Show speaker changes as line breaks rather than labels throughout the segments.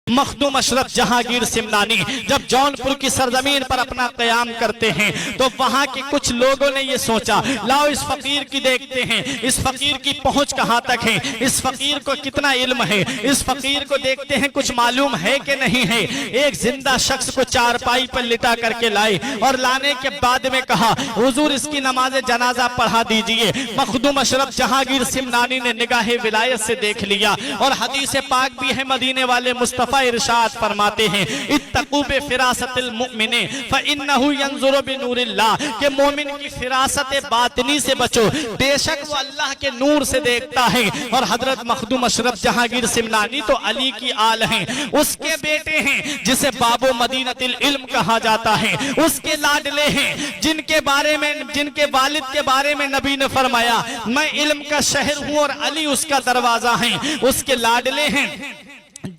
मखदूम अशरफ जहांगीर सिमनानी जब जौनपुर की सरजमीन पर अपना क़याम करते हैं तो वहां के कुछ लोगों ने ये सोचा, लाओ इस फकीर की देखते हैं, इस फकीर की पहुंच कहां तक है, इस फकीर को कितना इल्म है, इस फकीर को देखते हैं कुछ मालूम है कि नहीं है। एक जिंदा शख्स को चारपाई पर लिटा करके लाए और लाने के बाद में कहा, हुजूर इसकी नमाज जनाजा पढ़ा दीजिए। मखदूम अशरफ जहांगीर सिमनानी ने निगाह विलायत से देख लिया और हदीस पाक भी है, मदीने वाले मुस्तफा इरशाद फरमाते हैं, इत्तकू बिफिरासतिल मुमिने फइन्नहु यंजुरु बिनूरिल्लाह, कि मोमिन की फिरासत बातिनी से बचो, बेशक वो अल्लाह के नूर से देखता है। और हजरत मखदूम अशरफ जहांगीर सिमनानी तो अली की आल हैं, उसके बेटे हैं जिसे बाबो मदीनतिल इल्म कहा जाता है, उसके लाडले हैं जिनके बारे में, जिनके वालिद के बारे में नबी ने फरमाया, मैं इल्म का शहर हूं और अली उसका दरवाजा है। उसके लाडले हैं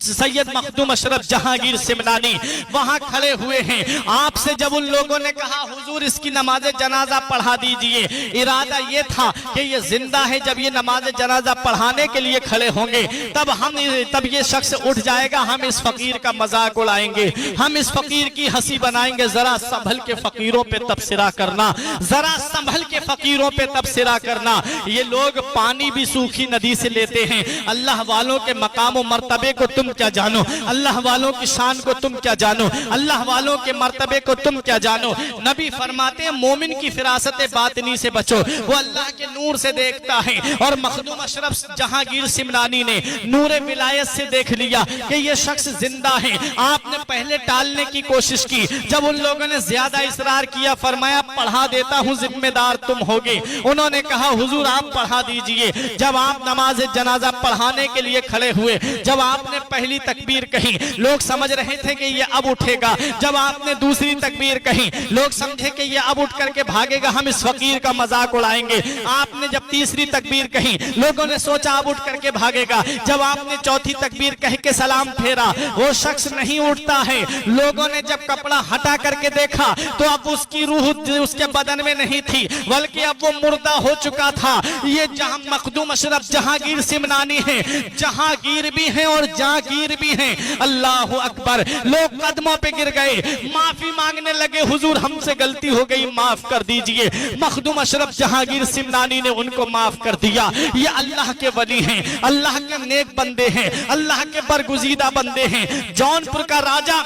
सैयद मखदूम अशरफ जहांगीर सिमनानी वहां खड़े हुए हैं। आपसे जब उन लोगों ने कहा, हुजूर इसकी नमाज जनाजा पढ़ा दीजिए, इरादा ये था कि ये जिंदा है, जब ये नमाज जनाजा पढ़ाने के लिए खड़े होंगे तब ये शख्स उठ जाएगा, हम इस फकीर का मजाक उड़ाएंगे, हम इस फकीर की हंसी बनाएंगे। जरा संभल के फकीरों पे तबसरा करना, जरा संभल के फकीरों पे तबसरा करना। ये लोग पानी भी सूखी नदी से लेते हैं। अल्लाह वालों के मकाम और मर्तबे को तुम क्या जानो, अल्लाह वालों की शान को तुम क्या जानो, अल्लाह वालों के मर्तबे को तुम क्या जानो। नबी फरमाते हैं, मोमिन की फिरासत बातिनी से बचो, वो अल्लाह के नूर से देखता है। और मखदूम अशरफ जहांगीर सिमनानी ने नूरे विलायत से देख लिया कि ये शख्स जिंदा है। आपने पहले टालने की कोशिश की, जब उन लोगों ने ज्यादा इसरार किया, फरमाया पढ़ा देता हूं, जिम्मेदार तुम होगे। उन्होंने कहा, हुजूर आप पढ़ा दीजिए। जब आप नमाज जनाजा पढ़ाने के लिए खड़े हुए, जब आपने पहली तकबीर कही, लोग समझ रहे थे कि ये अब उठेगा। जब आपने दूसरी तकबीर कही, लोग समझे कि ये अब उठ करके भागेगा, हम इस फकीर का मजाक उड़ाएंगे। आपने जब तीसरी तकबीर कही, लोगों ने सोचा अब उठ करके भागेगा। जब आपने चौथी तकबीर कह के सलाम फेरा, वो शख्स नहीं उठता है। लोगों ने जब कपड़ा हटा करके देखा तो अब उसकी रूह उसके बदन में नहीं थी, बल्कि अब वो मुर्दा हो चुका था। ये जहां मखदूम अशरफ जहांगीर सिमनानी है, जहांगीर भी है और जहांगीर भी हैं। अल्लाह अकबर। लोग कदमों पे गिर गए, माफी मांगने लगे, हुजूर हमसे गलती हो गई, माफ कर दीजिए। मखदूम अशरफ जहांगीर सिमनानी ने उनको माफ कर दिया। ये अल्लाह के वली हैं, अल्लाह के नेक बंदे हैं, अल्लाह के बरगुजीदा बंदे हैं। जौनपुर का राजा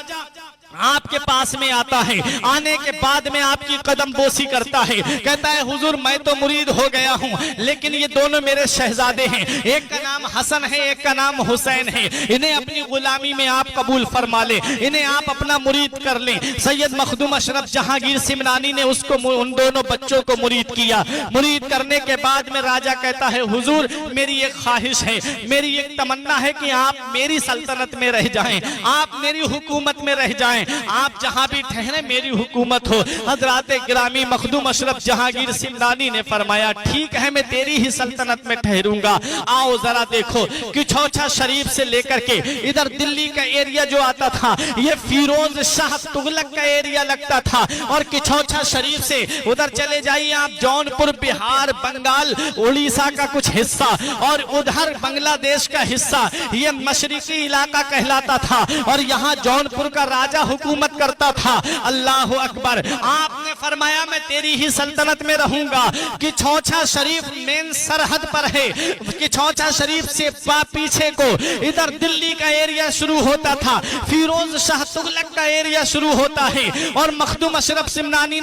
आपके पास में आता है, आने के बाद में आपकी कदम बोसी करता है, कहता है, हुजूर मैं तो मुरीद हो गया हूं, लेकिन ये दोनों मेरे शहजादे हैं, एक का नाम हसन है, एक का नाम हुसैन है, इन्हें अपनी गुलामी में आप कबूल फरमा ले, इन्हें आप अपना मुरीद कर लें। सैयद मखदूम अशरफ जहांगीर सिमनानी ने उसको, उन दोनों बच्चों को मुरीद किया। मुरीद करने के बाद में राजा कहता है, हुजूर मेरी एक ख्वाहिश है, मेरी एक तमन्ना है कि आप मेरी सल्तनत में रह जाएं, आप मेरी हुकूमत में रह जाएं, आप जहां भी ठहरे मेरी हुकूमत हो। हजरत गिरामी मखदूम अशरफ जहांगीर सिमनानी ने फरमाया, ठीक है मैं तेरी ही सल्तनत में ठहरूंगा। आओ जरा देखो, किछौछा शरीफ से लेकर के इधर दिल्ली का एरिया जो आता था, ये फिरोज शाह तुगलक का एरिया लगता था। और किछौछा शरीफ से उधर चले जाइए आप, जौनपुर बिहार, बंगाल, उड़ीसा का कुछ हिस्सा और उधर बांग्लादेश का हिस्सा, ये मशरिकी इलाका कहलाता था। और यहाँ जौनपुर का राजा हुकूमत करता था। अल्लाह अकबर। आपने फरमाया मैं तेरी ही सल्तनत में रहूंगा। किछौछा शरीफ मेन सरहद पर है, किछौछा शरीफ से पीछे को इधर दिल्ली का एरिया शुरू होता था, फिरोज शाह तुगलक का एरिया शुरू होता है। और मखदूम अशरफ सिमनानी